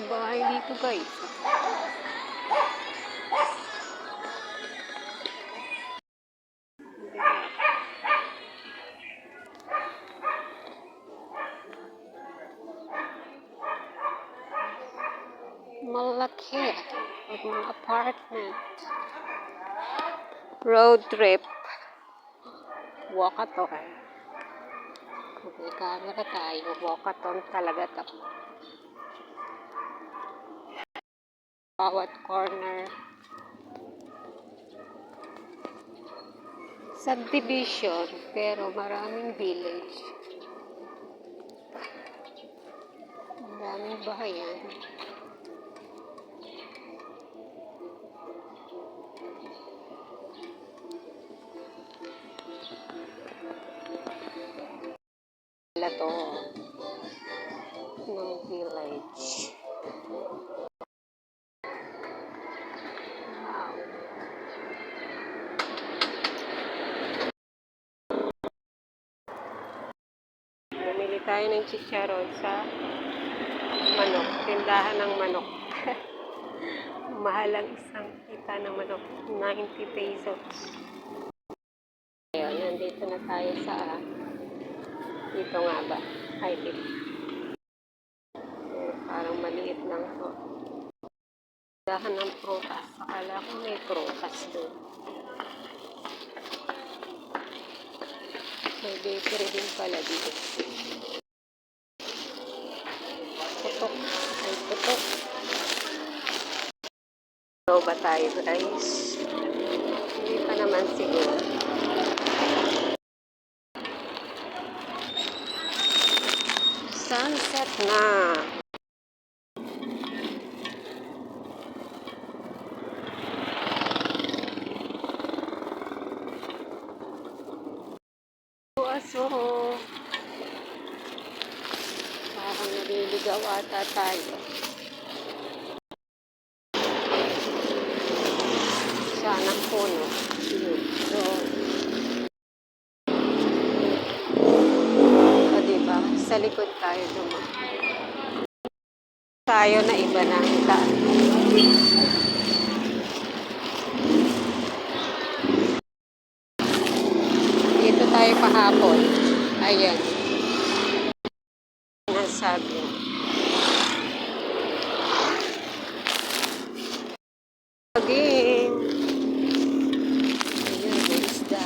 bahay dito, guys. Malaki ang mga apartment. Road trip. Walkathon. Kung may camera tayo, walkathon talaga to. Bawat corner. Subdivision, pero maraming village. Maraming bahayan. To ng village. Wow. Bumili tayo ng chicharon sa manok, tindahan ng manok. Mahal ang isang kita ng manok, 90 pesos. Ayun, nandito na tayo sa dito nga ba? Ay, dito. Parang maliit lang to. Dahan ng prutas. Akala ko may prutas doon. May bakery din pala dito. Putok. Ay, putok. So ba tayo, guys? Hindi pa naman siguro. Sunset na. Aso. Parang naliligaw ata tayo. Sanang puno. So, diba? Sa likod tayo dumaan. Tayo na iba na ang daan. Dito tayo kahapon. Ayan. Nasabi. Again. Ayun, may isda.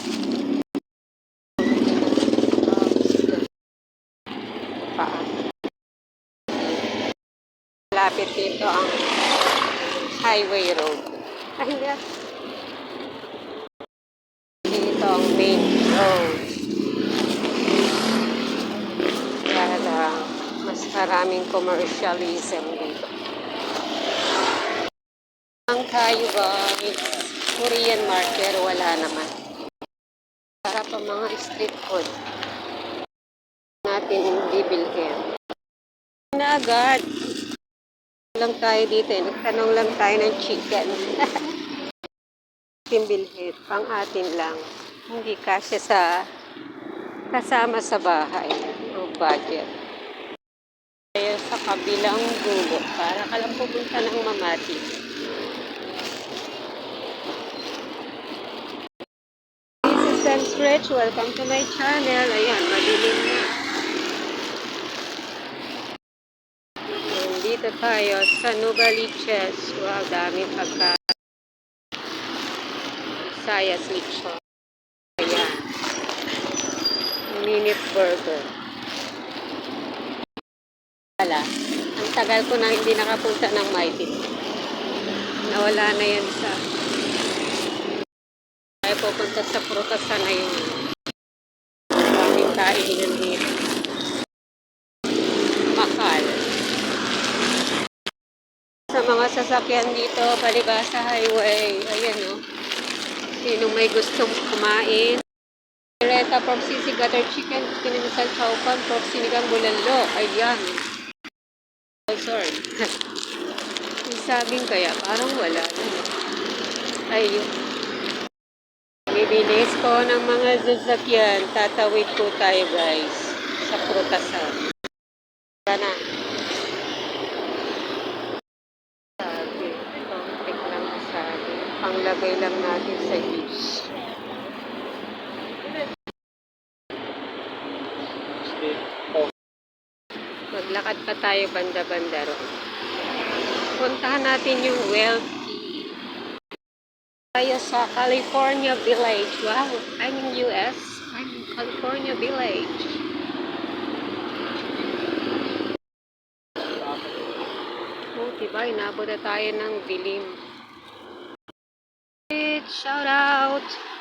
Lapit dito ang highway road. Ayan. Dito ang main road. Kaya mas maraming commercialism dito. Ang tayo guys, Korean market, wala naman. Para pa mga street food natin bibilhin. Na agad. Lang tayo dito, nagtanong lang tayo ng chicken. Timbilhin, pang atin lang. Hindi kasi kasama sa bahay o budget. Kaya sa kabilang dulo, para ka lang pupunta ng Mamati. This is Sam Stretch. Welcome to my channel. Ayan, madilim na. Dito tayo sa Nuvaliches. Wow, daming pagka Sayas Lechon. Ayan. Minute burger. Wala. Ang tagal ko na hindi nakapunta ng Maitit. Nawala na yan sa tayo pupunta sa prutasan na yun. Daming kainan dito. Makal. Sa mga sasakyan dito, Palibasa Highway. Ayan o. Sino may gustong kumain? Reta from Sisig Gutter Chicken, Kinamisal Chowpan, from Sinigang Bulalo. Ayan. Oh, sorry. Sabing kaya, parang wala. Ayun. Bibilis ko ng mga sasakyan. Tatawid po tayo guys. Sa prutasan. Sana. lang natin sa juice. Maglakad pa tayo banda-banda ron. Puntahan natin yung wealthy. Tayo sa California Village. Wow, I'm in US. I'm in California Village. Oh, diba? Inabot na tayo ng dilim. Shout out!